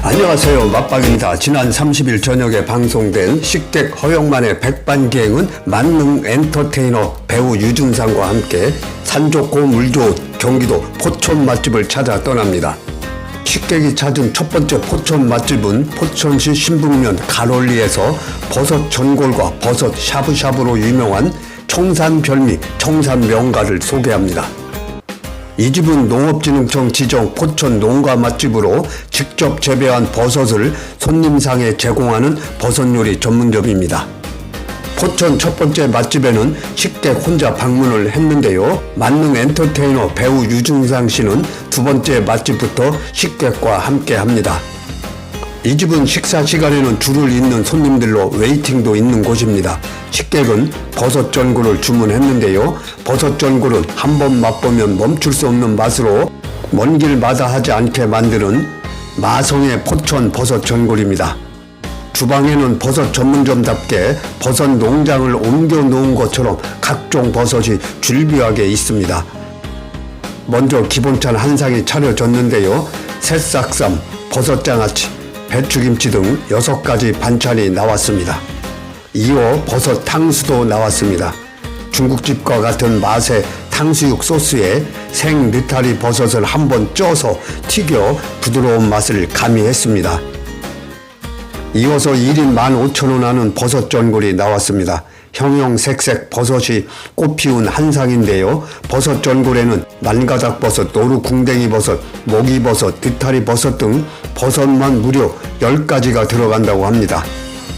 안녕하세요, 맛박입니다. 지난 30일 저녁에 방송된 식객 허영만의 백반기행은 만능 엔터테이너 배우 유준상과 함께 산 좋고 물 좋은 경기도 포천 맛집을 찾아 떠납니다. 식객이 찾은 첫 번째 포천 맛집은 포천시 신북면 가롤리에서 버섯 전골과 버섯 샤브샤브로 유명한 청산별미 청산명가를 소개합니다. 이 집은 농업진흥청 지정 포천 농가 맛집으로 직접 재배한 버섯을 손님상에 제공하는 버섯요리 전문점입니다. 포천 첫 번째 맛집에는 식객 혼자 방문을 했는데요. 만능 엔터테이너 배우 유준상 씨는 두 번째 맛집부터 식객과 함께 합니다. 이 집은 식사 시간에는 줄을 잇는 손님들로 웨이팅도 있는 곳입니다. 식객은 버섯 전골을 주문했는데요. 버섯 전골은 한번 맛보면 멈출 수 없는 맛으로 먼 길 마다하지 않게 만드는 마성의 포천 버섯 전골입니다. 주방에는 버섯 전문점답게 버섯 농장을 옮겨 놓은 것처럼 각종 버섯이 줄비하게 있습니다. 먼저 기본찬 한 상이 차려졌는데요. 새싹쌈, 버섯장아찌, 배추김치 등 6가지 반찬이 나왔습니다. 이어 버섯 탕수도 나왔습니다. 중국집과 같은 맛의 탕수육 소스에 생 느타리 버섯을 한번 쪄서 튀겨 부드러운 맛을 가미했습니다. 이어서 1인 15,000원 하는 버섯 전골이 나왔습니다. 형형색색 버섯이 꽃피운 한 상인데요. 버섯 전골에는 만가닥버섯, 노루궁뎅이버섯, 목이버섯, 느타리버섯 등 버섯만 무려 10가지가 들어간다고 합니다.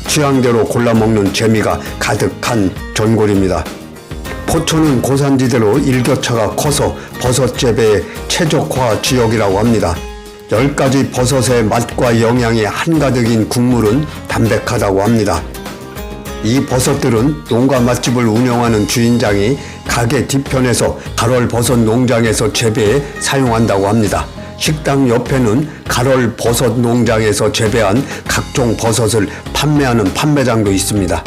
취향대로 골라먹는 재미가 가득한 전골입니다. 포천은 고산지대로 일교차가 커서 버섯 재배의 최적화 지역이라고 합니다. 10가지 버섯의 맛과 영양이 한가득인 국물은 담백하다고 합니다. 이 버섯들은 농가 맛집을 운영하는 주인장이 가게 뒤편에서 가롤 버섯 농장에서 재배해 사용한다고 합니다. 식당 옆에는 가롤 버섯 농장에서 재배한 각종 버섯을 판매하는 판매장도 있습니다.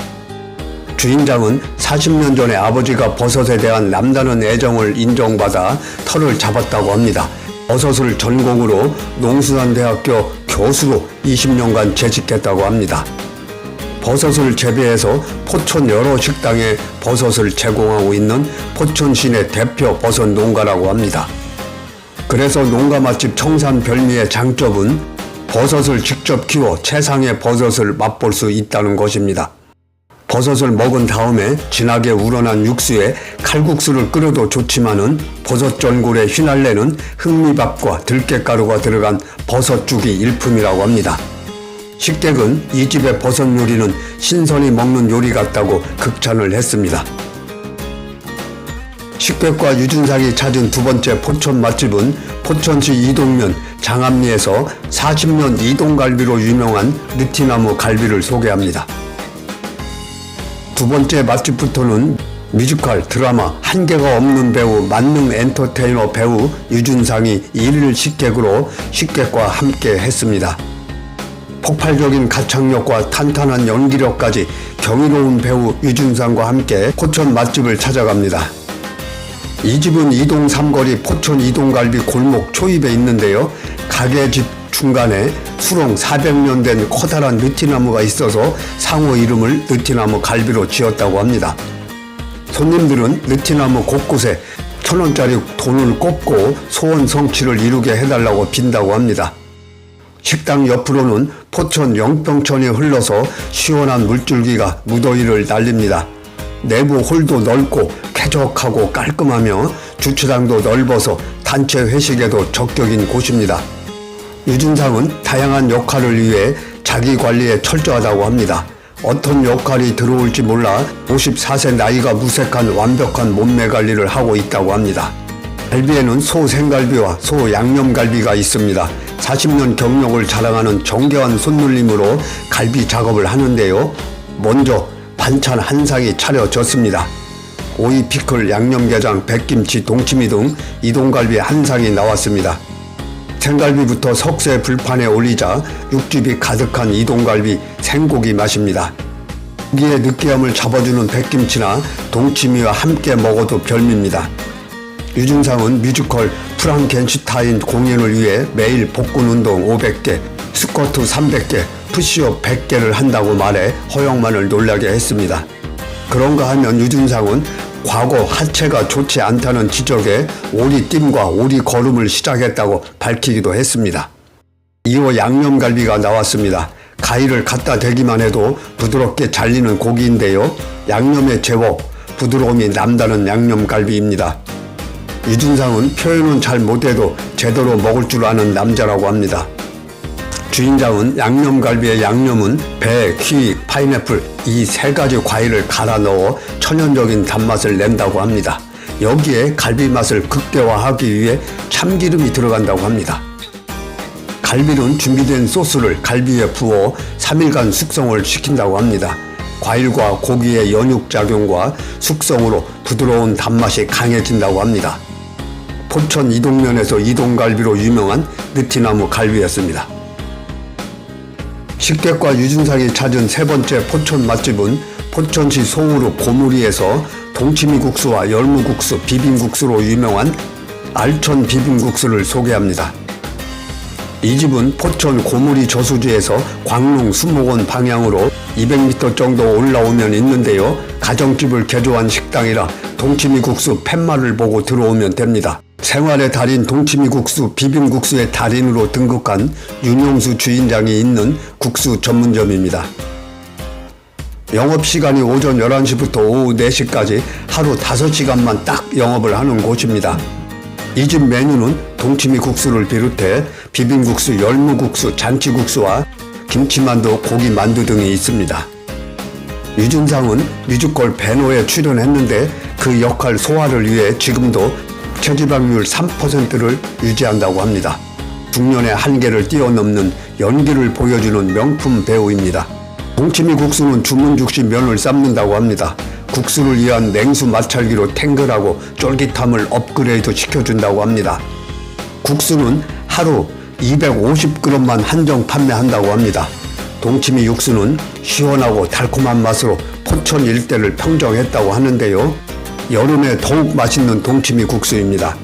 주인장은 40년 전에 아버지가 버섯에 대한 남다른 애정을 인정받아 터를 잡았다고 합니다. 버섯을 전공으로 농수산대학교 교수로 20년간 재직했다고 합니다. 버섯을 재배해서 포천 여러 식당에 버섯을 제공하고 있는 포천 시내 대표 버섯 농가라고 합니다. 그래서 농가 맛집 청산별미의 장점은 버섯을 직접 키워 최상의 버섯을 맛볼 수 있다는 것입니다. 버섯을 먹은 다음에 진하게 우러난 육수에 칼국수를 끓여도 좋지만은 버섯 전골의 휘날레는 흑미밥과 들깨가루가 들어간 버섯죽이 일품이라고 합니다. 식객은 이 집의 버섯 요리는 신선히 먹는 요리 같다고 극찬을 했습니다. 식객과 유준상이 찾은 두 번째 포천 맛집은 포천시 이동면 장암리에서 40년 이동갈비로 유명한 느티나무 갈비를 소개합니다. 두 번째 맛집부터는 뮤지컬, 드라마 한계가 없는 배우 만능 엔터테이너 배우 유준상이 일일 식객으로 식객과 함께 했습니다. 폭발적인 가창력과 탄탄한 연기력까지 경이로운 배우 유준상과 함께 포천 맛집을 찾아갑니다. 이 집은 이동 삼거리 포천 이동갈비 골목 초입에 있는데요. 가게 집 중간에 수롱 400년 된 커다란 느티나무가 있어서 상호 이름을 느티나무 갈비로 지었다고 합니다. 손님들은 느티나무 곳곳에 1,000원짜리 돈을 꼽고 소원 성취를 이루게 해달라고 빈다고 합니다. 식당 옆으로는 포천 영평천이 흘러서 시원한 물줄기가 무더위를 날립니다. 내부 홀도 넓고 쾌적하고 깔끔하며 주차장도 넓어서 단체 회식에도 적격인 곳입니다. 유준상은 다양한 역할을 위해 자기 관리에 철저하다고 합니다. 어떤 역할이 들어올지 몰라 54세 나이가 무색한 완벽한 몸매 관리를 하고 있다고 합니다. 갈비에는 소 생갈비와 소 양념갈비가 있습니다. 40년 경력을 자랑하는 정겨운 손놀림으로 갈비 작업을 하는데요. 먼저 반찬 한 상이 차려졌습니다. 오이, 피클, 양념게장, 백김치, 동치미 등 이동갈비 한 상이 나왔습니다. 생갈비부터 석쇠 불판에 올리자 육즙이 가득한 이동갈비 생고기 맛입니다. 고기의 느끼함을 잡아주는 백김치나 동치미와 함께 먹어도 별미입니다. 유준상은 뮤지컬 프랑켄슈타인 공연을 위해 매일 복근 운동 500개, 스쿼트 300개, 푸시업 100개를 한다고 말해 허영만을 놀라게 했습니다. 그런가 하면 유준상은 과거 하체가 좋지 않다는 지적에 오리뜀과 오리걸음을 시작했다고 밝히기도 했습니다. 이어 양념갈비가 나왔습니다. 가위를 갖다 대기만 해도 부드럽게 잘리는 고기인데요. 양념의 제법 부드러움이 남다른 양념갈비입니다. 유준상은 표현은 잘 못해도 제대로 먹을 줄 아는 남자라고 합니다. 주인장은 양념갈비의 양념은 배, 키, 파인애플 이 세 가지 과일을 갈아 넣어 천연적인 단맛을 낸다고 합니다. 여기에 갈비 맛을 극대화하기 위해 참기름이 들어간다고 합니다. 갈비는 준비된 소스를 갈비에 부어 3일간 숙성을 시킨다고 합니다. 과일과 고기의 연육작용과 숙성으로 부드러운 단맛이 강해진다고 합니다. 포천 이동면에서 이동갈비로 유명한 느티나무 갈비였습니다. 식객과 유준상이 찾은 세 번째 포천 맛집은 포천시 송우읍 고무리에서 동치미국수와 열무국수, 비빔국수로 유명한 알천 비빔국수를 소개합니다. 이 집은 포천 고무리 저수지에서 광릉 수목원 방향으로 200m 정도 올라오면 있는데요. 가정집을 개조한 식당이라 동치미국수 팻말을 보고 들어오면 됩니다. 생활의 달인 동치미국수, 비빔국수의 달인으로 등극한 윤용수 주인장이 있는 국수 전문점입니다. 영업시간이 오전 11시부터 오후 4시까지 하루 5시간만 딱 영업을 하는 곳입니다. 이 집 메뉴는 동치미국수를 비롯해 비빔국수, 열무국수, 잔치국수와 김치만두, 고기만두 등이 있습니다. 유준상은 뮤지컬 배너에 출연했는데 그 역할 소화를 위해 지금도 체지방률 3%를 유지한다고 합니다. 중년의 한계를 뛰어넘는 연기를 보여주는 명품 배우입니다. 동치미국수는 주문 즉시 면을 삶는다고 합니다. 국수를 위한 냉수 마찰기로 탱글하고 쫄깃함을 업그레이드 시켜준다고 합니다. 국수는 하루 250g만 한정 판매한다고 합니다. 동치미 육수는 시원하고 달콤한 맛으로 포천 일대를 평정했다고 하는데요. 여름에 더욱 맛있는 동치미 국수입니다.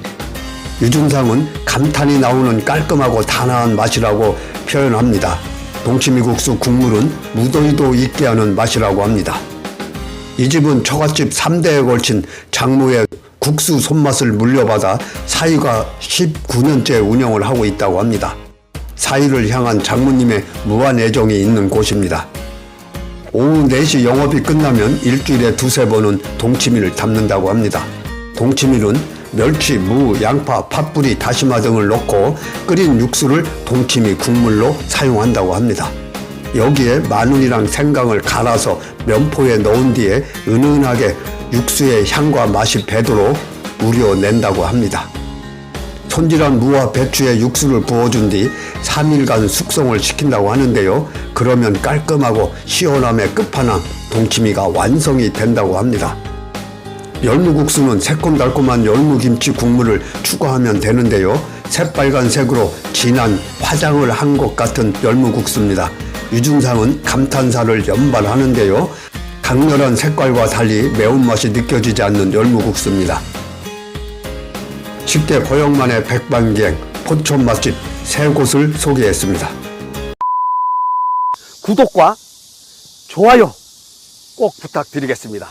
유준상은 감탄이 나오는 깔끔하고 단아한 맛이라고 표현합니다. 동치미 국수 국물은 무더위도 잊게 하는 맛이라고 합니다. 이 집은 처갓집 3대에 걸친 장모의 국수 손맛을 물려받아 사위가 19년째 운영을 하고 있다고 합니다. 사위를 향한 장모님의 무한 애정이 있는 곳입니다. 오후 4시 영업이 끝나면 일주일에 2-3번은 동치미를 담는다고 합니다. 동치미는 멸치, 무, 양파, 팥뿌리, 다시마 등을 넣고 끓인 육수를 동치미 국물로 사용한다고 합니다. 여기에 마늘이랑 생강을 갈아서 면포에 넣은 뒤에 은은하게 육수의 향과 맛이 배도록 우려낸다고 합니다. 손질한 무와 배추에 육수를 부어준 뒤 3일간 숙성을 시킨다고 하는데요. 그러면 깔끔하고 시원함의 끝판왕 동치미가 완성이 된다고 합니다. 열무국수는 새콤달콤한 열무김치 국물을 추가하면 되는데요. 새빨간색으로 진한 화장을 한 것 같은 열무국수입니다. 유준상은 감탄사를 연발하는데요. 강렬한 색깔과 달리 매운맛이 느껴지지 않는 열무국수입니다. 식객 허영만의 백반기행 포천 맛집 3곳을 소개했습니다. 구독과 좋아요 꼭 부탁드리겠습니다.